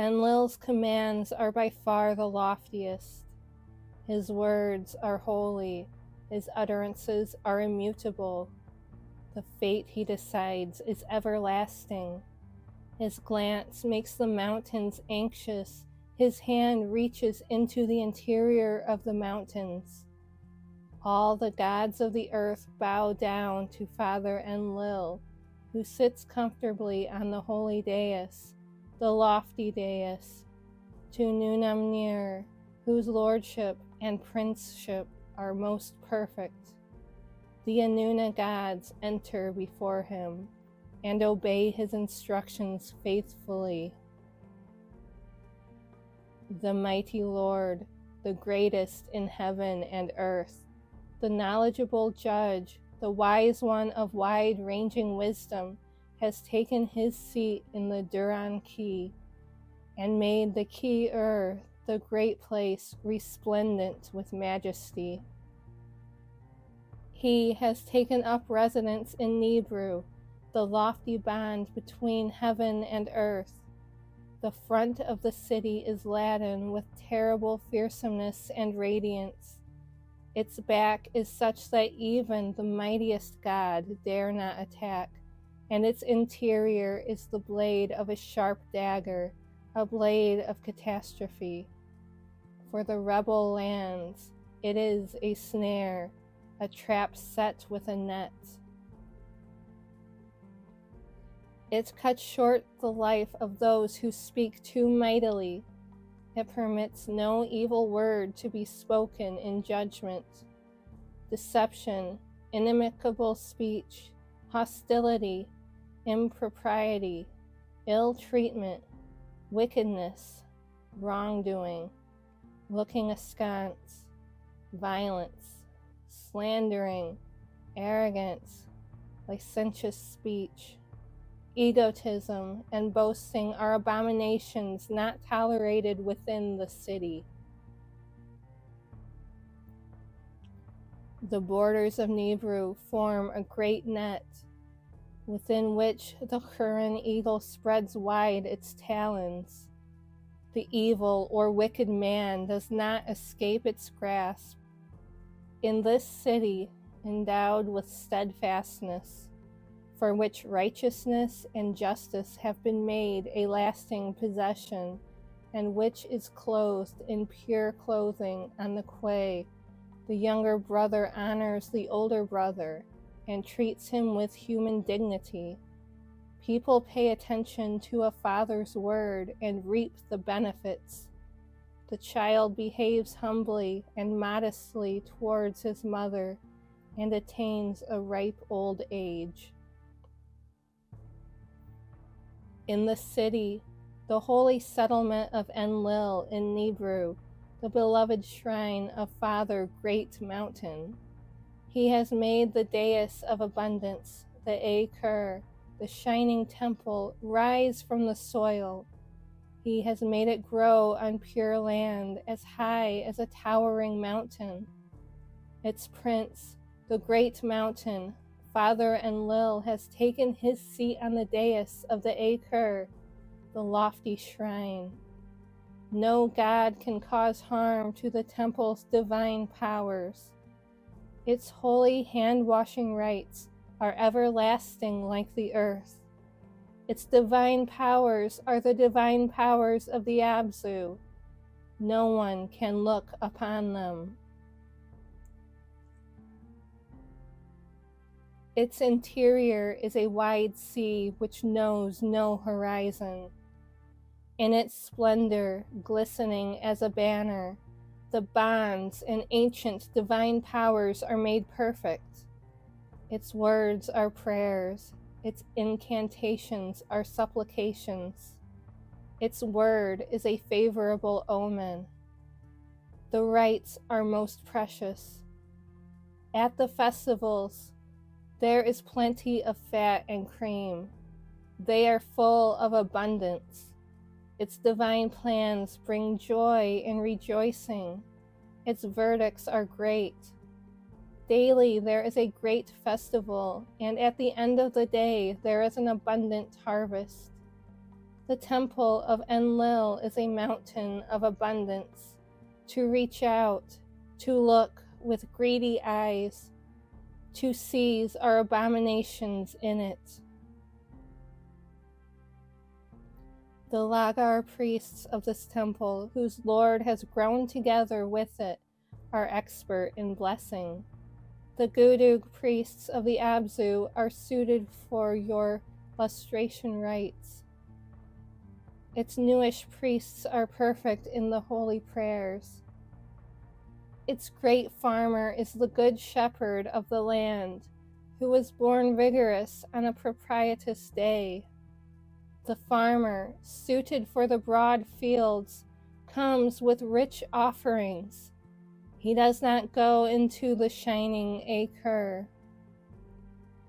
Enlil's commands are by far the loftiest. His words are holy, his utterances are immutable. The fate he decides is everlasting. His glance makes the mountains anxious. His hand reaches into the interior of the mountains. All the gods of the earth bow down to Father Enlil, who sits comfortably on the holy dais, the lofty dais, to Nunamnir, whose lordship and princeship are most perfect. The Inanna gods enter before him and obey his instructions faithfully. The mighty Lord, the greatest in heaven and earth, the knowledgeable judge, the wise one of wide-ranging wisdom, has taken his seat in the Duran Key and made the Ki-Ur, the great place, resplendent with majesty. He has taken up residence in Nippur, the lofty bond between heaven and earth. The front of the city is laden with terrible fearsomeness and radiance. Its back is such that even the mightiest god dare not attack, and its interior is the blade of a sharp dagger, a blade of catastrophe. For the rebel lands, it is a snare, a trap set with a net. It cuts short the life of those who speak too mightily. It permits no evil word to be spoken in judgment. Deception, inimical speech, hostility, impropriety, ill treatment, wickedness, wrongdoing, looking askance, violence, slandering, arrogance, licentious speech, egotism, and boasting are abominations not tolerated within the city. The borders of Nippur form a great net, within which the Kuran eagle spreads wide its talons. The evil or wicked man does not escape its grasp. In this city, endowed with steadfastness, for which righteousness and justice have been made a lasting possession, and which is clothed in pure clothing on the quay, the younger brother honors the older brother and treats him with human dignity. People pay attention to a father's word and reap the benefits. The child behaves humbly and modestly towards his mother and attains a ripe old age. In the city, the holy settlement of Enlil in Nippur, the beloved shrine of Father Great Mountain, he has made the dais of abundance, the E-Kur, the shining temple, rise from the soil. He has made it grow on pure land as high as a towering mountain. Its prince, the great mountain, Father Enlil, has taken his seat on the dais of the E-Kur, the lofty shrine. No god can cause harm to the temple's divine powers. Its holy hand-washing rites are everlasting like the earth. Its divine powers are the divine powers of the Abzu. No one can look upon them. Its interior is a wide sea which knows no horizon. In its splendor, glistening as a banner, the bonds and ancient divine powers are made perfect. Its words are prayers. Its incantations are supplications. Its word is a favorable omen. The rites are most precious. At the festivals, there is plenty of fat and cream. They are full of abundance. Its divine plans bring joy and rejoicing. Its verdicts are great. Daily there is a great festival, and at the end of the day there is an abundant harvest. The temple of Enlil is a mountain of abundance, to reach out, to look with greedy eyes, to seize our abominations in it. The Lagar priests of this temple, whose Lord has grown together with it, are expert in blessing. The Gudug priests of the Abzu are suited for your lustration rites. Its newish priests are perfect in the holy prayers. Its great farmer is the good shepherd of the land, who was born vigorous on a propitious day. The farmer, suited for the broad fields, comes with rich offerings. He does not go into the shining E-Kur.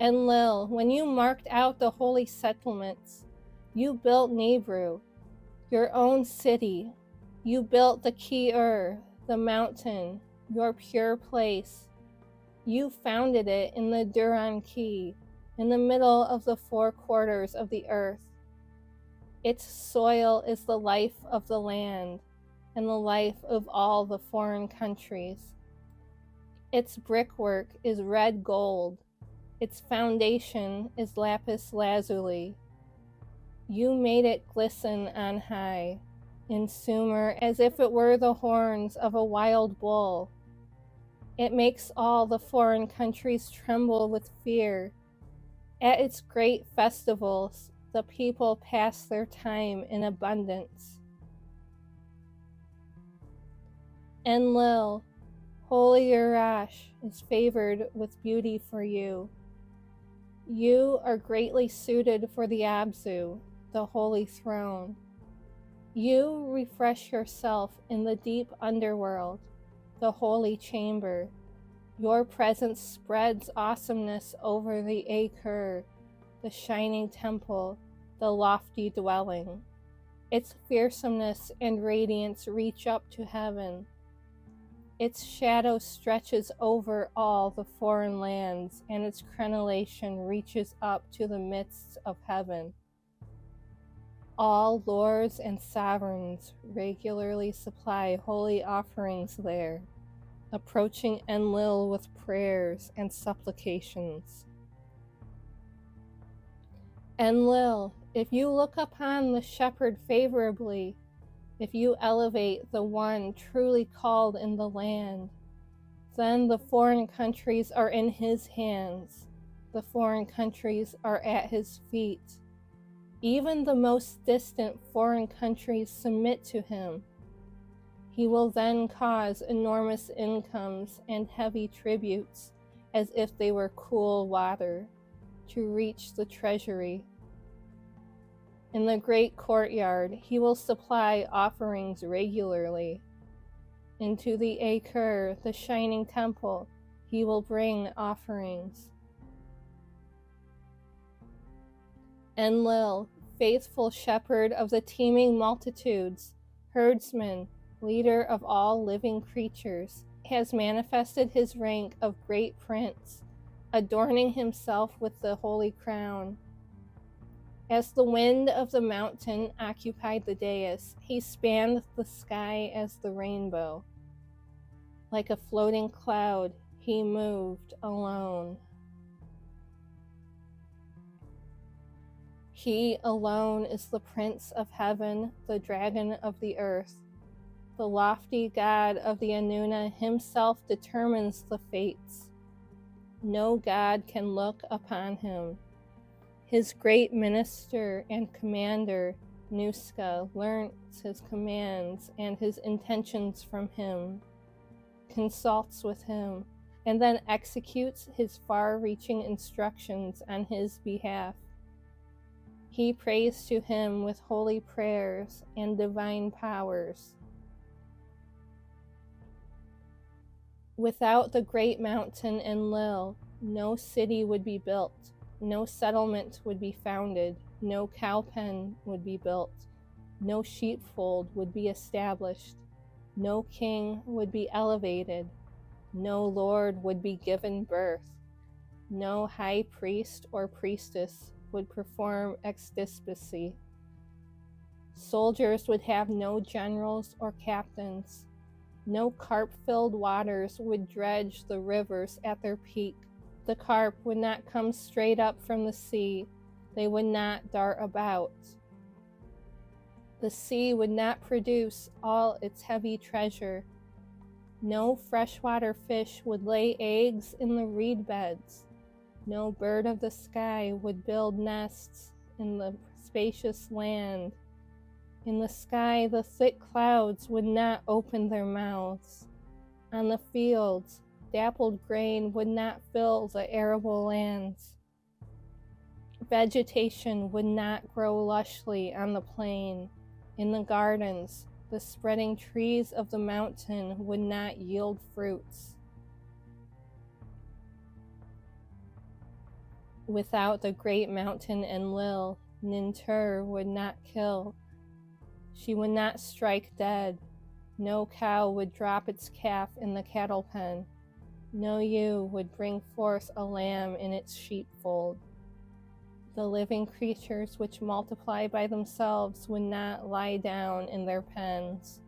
Enlil, when you marked out the holy settlements, you built Nippur, your own city. You built the Ki-ur, the mountain, your pure place. You founded it in the Duran-Ki, in the middle of the four quarters of the earth. Its soil is the life of the land, and the life of all the foreign countries. Its brickwork is red gold. Its foundation is lapis lazuli. You made it glisten on high, in Sumer, as if it were the horns of a wild bull. It makes all the foreign countries tremble with fear. At its great festivals, the people pass their time in abundance. Enlil, holy Urash, is favored with beauty for you. You are greatly suited for the Abzu, the holy throne. You refresh yourself in the deep underworld, the holy chamber. Your presence spreads awesomeness over the E-Kur, the shining temple, the lofty dwelling. Its fearsomeness and radiance reach up to heaven. Its shadow stretches over all the foreign lands, and its crenellation reaches up to the midst of heaven. All lords and sovereigns regularly supply holy offerings there, approaching Enlil with prayers and supplications. Enlil, if you look upon the shepherd favorably, if you elevate the one truly called in the land, then the foreign countries are in his hands, the foreign countries are at his feet. Even the most distant foreign countries submit to him. He will then cause enormous incomes and heavy tributes, as if they were cool water, to reach the treasury. In the great courtyard, he will supply offerings regularly. Into the E-Kur, the shining temple, he will bring offerings. Enlil, faithful shepherd of the teeming multitudes, herdsman, leader of all living creatures, has manifested his rank of great prince, adorning himself with the holy crown. As the wind of the mountain occupied the dais, he spanned the sky as the rainbow. Like a floating cloud, he moved alone. He alone is the Prince of Heaven, the Dragon of the Earth. The lofty God of the Inanna himself determines the fates. No God can look upon him. His great minister and commander, Nuska, learns his commands and his intentions from him, consults with him, and then executes his far-reaching instructions on his behalf. He prays to him with holy prayers and divine powers. Without the great mountain Enlil, no city would be built, no settlement would be founded, no cow pen would be built, no sheepfold would be established, no king would be elevated, no lord would be given birth, no high priest or priestess would perform extispicy. Soldiers would have no generals or captains. No carp-filled waters would dredge the rivers at their peak. The carp would not come straight up from the sea. They would not dart about. The sea would not produce all its heavy treasure. No freshwater fish would lay eggs in the reed beds. No bird of the sky would build nests in the spacious land. In the sky, the thick clouds would not open their mouths. On the fields, dappled grain would not fill the arable lands. Vegetation would not grow lushly on the plain. In the gardens, the spreading trees of the mountain would not yield fruits. Without the great mountain Enlil, Nippur would not kill. She would not strike dead. No cow would drop its calf in the cattle pen. No ewe would bring forth a lamb in its sheepfold. The living creatures which multiply by themselves would not lie down in their pens.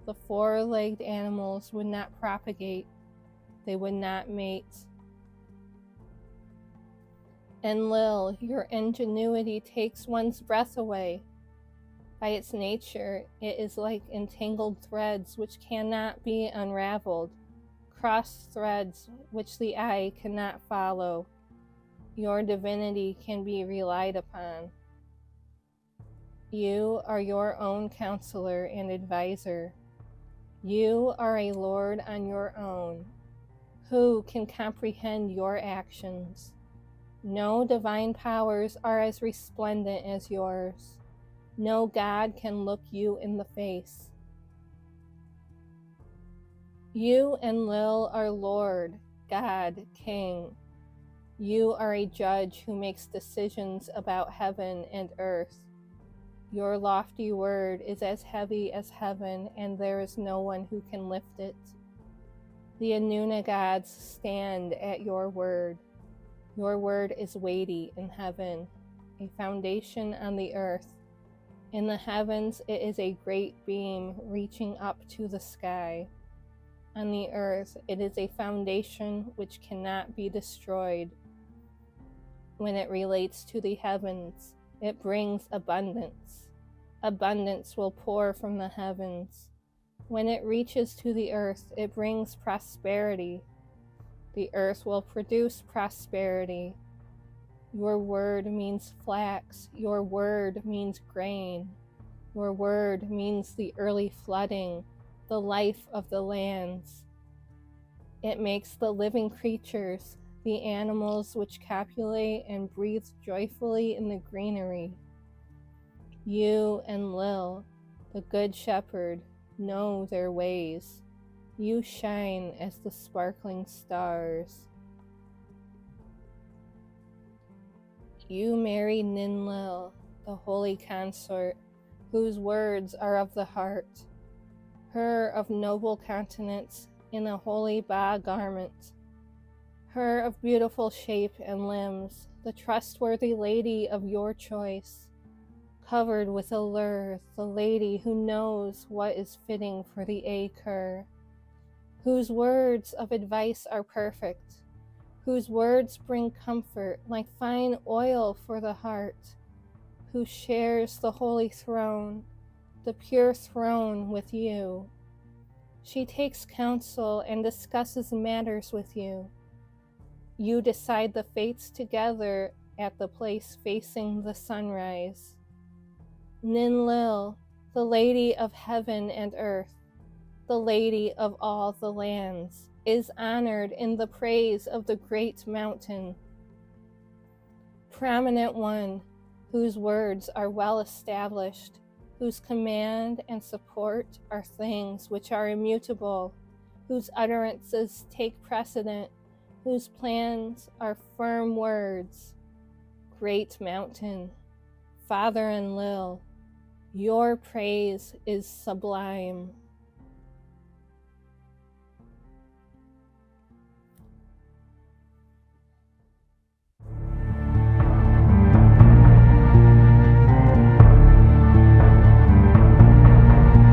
The four-legged animals would not propagate. They would not mate. Enlil, your ingenuity takes one's breath away. By its nature, it is like entangled threads which cannot be unraveled, crossed threads which the eye cannot follow. Your divinity can be relied upon. You are your own counselor and advisor. You are a lord on your own. Who can comprehend your actions? No divine powers are as resplendent as yours. No God can look you in the face. You, Enlil, are Lord, God, King. You are a judge who makes decisions about heaven and earth. Your lofty word is as heavy as heaven, and there is no one who can lift it. The Inanna gods stand at your word. Your word is weighty in heaven, a foundation on the earth. In the heavens it is a great beam reaching up to the sky. On the earth it is a foundation which cannot be destroyed. When it relates to the heavens, it brings abundance. Abundance will pour from the heavens. When it reaches to the earth, it brings prosperity. The earth will produce prosperity. Your word means flax. Your word means grain. Your word means the early flooding, the life of the lands. It makes the living creatures, the animals which copulate and breathe joyfully in the greenery. You, Enlil, the good shepherd, know their ways. You shine as the sparkling stars. You married Enlil, the holy consort, whose words are of the heart, her of noble countenance in a holy Ba garment, her of beautiful shape and limbs, the trustworthy lady of your choice, covered with allure, the lady who knows what is fitting for the E-Kur, whose words of advice are perfect, whose words bring comfort like fine oil for the heart, who shares the holy throne, the pure throne with you. She takes counsel and discusses matters with you. You decide the fates together at the place facing the sunrise. Enlil, the lady of heaven and earth, the lady of all the lands, is honored in the praise of the great mountain. Prominent one, whose words are well established, whose command and support are things which are immutable, whose utterances take precedent, whose plans are firm words. Great mountain, Father Enlil, your praise is sublime.